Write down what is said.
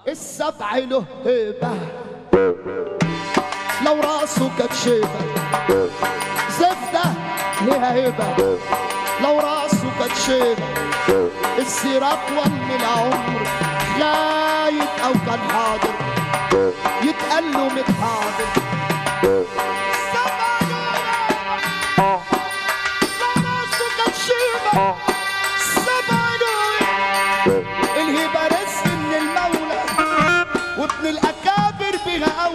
السبع له هيبة لو راسه كانت شيبة، زفدة ليها هيبة لو راسه كانت شيبة، السيرة أطول من العمر، غايب أو كان حاضر يتقال له متحاضر. السبع له هيبة لو راسه كانت شيبة، السبع له هيبة، الهبة رزق من المولى وابن الأكابر بها أول.